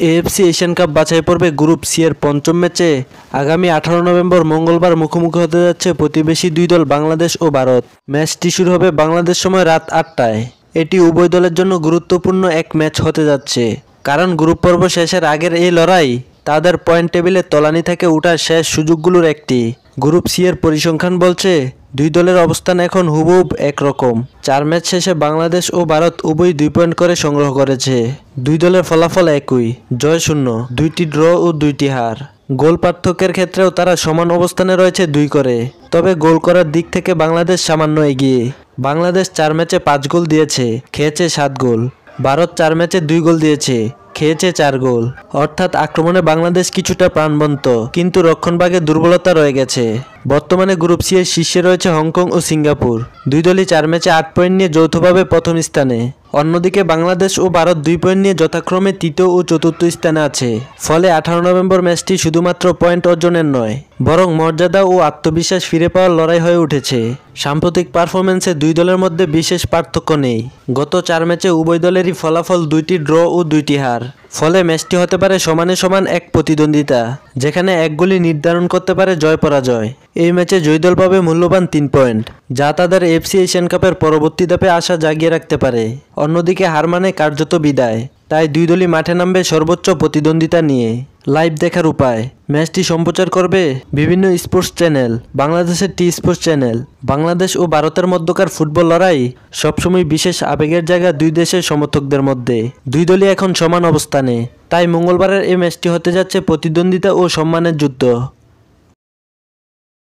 AFC Asian cup বাছাই পর্বে group C এর পঞ্চম ম্যাচে আগামী 18 নভেম্বর মঙ্গলবার মুখোমুখি হতে যাচ্ছে প্রতিবেশী দুই দল বাংলাদেশ ও ভারত। ম্যাচটি শুরু হবে বাংলাদেশ সময় রাত 8টায়। এটি উভয় দলের জন্য গুরুত্বপূর্ণ এক ম্যাচ হতে যাচ্ছে, কারণ গ্রুপ পর্ব শেষের আগের এই লড়াই তাদের পয়েন্ট টেবিলের তলানি থেকে ওঠার শেষ সুযোগগুলোর একটি। গ্রুপ সি এর পরিসংখ্যান বলছে দুই দলের অবস্থান এখন হুবহুব একরকম। 4 ম্যাচ শেষে বাংলাদেশ ও ভারত উভয়ই 2 পয়েন্ট করে সংগ্রহ করেছে। দুই দলের ফলাফল একই, জয় 0, 2টি ড্র ও 2টি হার। গোল পার্থক্যের ক্ষেত্রেও তারা সমান অবস্থানে রয়েছে 2 করে। তবে গোল করার দিক থেকে বাংলাদেশ সামান্য এগিয়ে। বাংলাদেশ 4 ম্যাচে 5 গোল দিয়েছে, খেয়েছে 7 গোল। ভারত 4 ম্যাচে 2 গোল দিয়েছে, খেয়েছে 4 গোল। অর্থাৎ আক্রমণে বাংলাদেশ কিছুটা প্রাণবন্ত, কিন্তু রক্ষণভাগে দুর্বলতা রয়ে গেছে। বর্তমানে গ্রুপ সি এর শীর্ষে রয়েছে হংকং ও সিঙ্গাপুর। দুই দলই 4 ম্যাচে 8 পয়েন্ট নিয়ে যৌথভাবে প্রথম স্থানে। অন্যদিকে বাংলাদেশ ও ভারত 2 পয়েন্ট নিয়ে যথাক্রমে তৃতীয় ও চতুর্থ স্থানে আছে। ফলে 18 নভেম্বর ম্যাচটি শুধুমাত্র পয়েন্ট অর্জনের নয়, বরং মর্যাদা ও আত্মবিশ্বাস ফিরে পাওয়ার লড়াই হয়ে উঠেছে। সাম্প্রতিক পারফরম্যান্সে দুই দলের মধ্যে বিশেষ পার্থক্য নেই। গত 4 ম্যাচে উভয় দলেরই ফলাফল 2টি ড্র ও 2টি হার। ফলে ম্যাচটি হতে পারে সমানে সমান এক প্রতিদ্বন্দ্বিতা, যেখানে এক গোলই নির্ধারণ করতে পারে জয় পরাজয়। এই ম্যাচে জয়ী দল পাবে মূল্যবান 3 পয়েন্ট, যা তাদের এএফসি এশিয়ান কাপের পরবর্তী ধাপে আশা জাগিয়ে রাখতে পারে। অন্যদিকে হার মানে কার্যত বিদায়। তাই দুই দলই মাঠে নামবে সর্বোচ্চ প্রতিদ্বন্দ্বিতা নিয়ে। লাইভ দেখার উপায়: ম্যাচটি সম্প্রচার করবে বিভিন্ন স্পোর্টস চ্যানেল। বাংলাদেশের টি স্পোর্টস চ্যানেল। বাংলাদেশ ও ভারতের মধ্যকার ফুটবল লড়াই সবসময় বিশেষ আবেগের জায়গা দুই দেশের সমর্থকদের মধ্যে। দুই দলই এখন সমান অবস্থানে, তাই মঙ্গলবারের এই ম্যাচটি হতে যাচ্ছে প্রতিদ্বন্দ্বিতা ও সম্মানের যুদ্ধ।